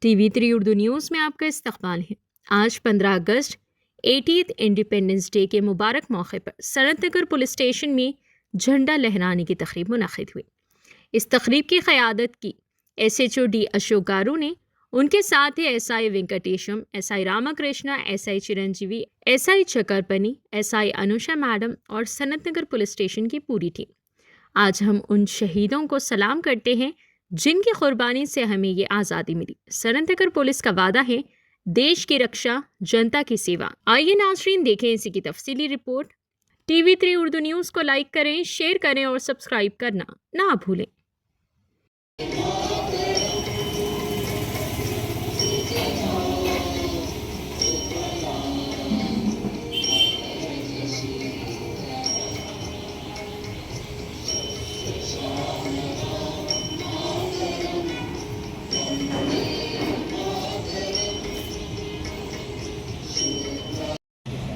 TV3 Urdu news में आपका इस्तकबाल है। आज 15 अगस्त 80th इंडिपेंडेंस डे के मुबारक मौके पर सनत नगर पुलिस स्टेशन में झंडा लहराने की तकरीब मुनक़िद हुई। इस तकरीब की क़यादत की SHO D अशोक गारू ने। उनके साथ ही SI Venkatesham, SI Ramakrishna, SI Chiranjeevi, SI चकरपनी, SI Anusha madam और सनत नगर पुलिस स्टेशन की पूरी टीम। आज हम उन शहीदों को सलाम करते हैं जिनकी कुर्बानी से हमें ये आज़ादी मिली। सनत नगर पुलिस का वादा है देश की रक्षा, जनता की सेवा। आइए नाज़रीन देखें इसी की तफसीली रिपोर्ट। TV3 उर्दू न्यूज़ को लाइक करें, शेयर करें और सब्सक्राइब करना ना भूलें।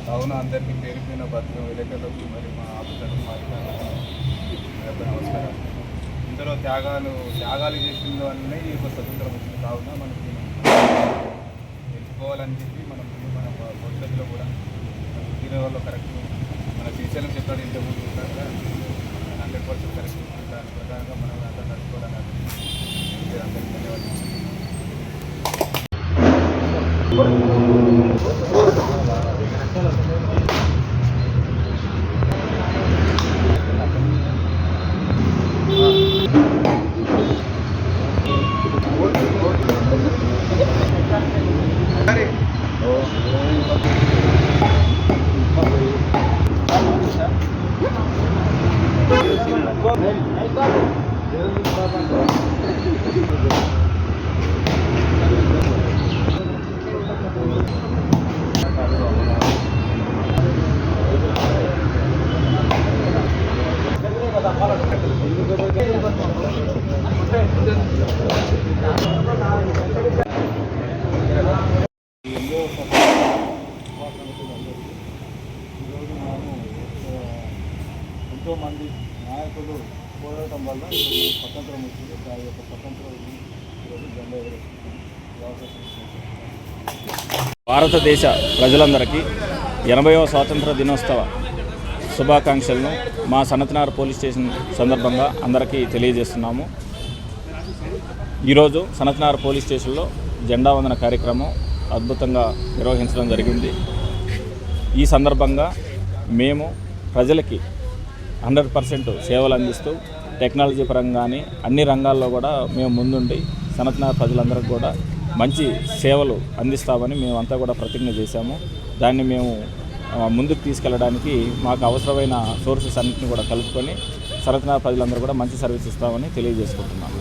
కావున అందరికీ పేరుపైన బతుకు విలేకరులకు మరి మా ఆఫీసర్లకు మా అధికారులకు నమస్కారాలు. ఇందులో త్యాగాలు చేసిన వల్లనే ఈ యొక్క స్వతంత్రం వచ్చింది. కావున మనకి తెలుసుకోవాలని చెప్పి మన భవిష్యత్తులో కూడా దీనివల్ల కరెక్ట్ మన శ్రీశైలం చెప్పాడు ఇంతకుముందు 100% కరెక్ట్ దాని ప్రకారంగా మనం అంతా నడుచుకోవాలని అందరికీ ధన్యవాదాలు. ఎంతోమంది నాయకులు పోరాటం వల్ల స్వతంత్రం వచ్చింది. దాని యొక్క స్వతంత్రం ఈరోజు జెండా భారతదేశ ప్రజలందరికీ 80వ స్వాతంత్ర దినోత్సవ శుభాకాంక్షలను మా సనత్నగర్ పోలీస్ స్టేషన్ సందర్భంగా అందరికీ తెలియజేస్తున్నాము. ఈరోజు సనత్నగర్ పోలీస్ స్టేషన్లో జెండా వందన కార్యక్రమం అద్భుతంగా నిర్వహించడం జరిగింది. ఈ సందర్భంగా మేము ప్రజలకి 100% సేవలు అందిస్తూ టెక్నాలజీ పరంగా కానీ అన్ని రంగాల్లో కూడా మేము ముందుండి సనత్నగర్ ప్రజలందరికీ కూడా మంచి సేవలు అందిస్తామని మేమంతా కూడా ప్రతిజ్ఞ చేశాము. దాన్ని మేము ముందుకు తీసుకెళ్ళడానికి మాకు అవసరమైన సోర్సెస్ అన్నింటినీ కూడా కలుపుకొని సనత్నగర్ ప్రజలందరూ కూడా మంచి సర్వీస్ ఇస్తామని తెలియజేసుకుంటున్నాము.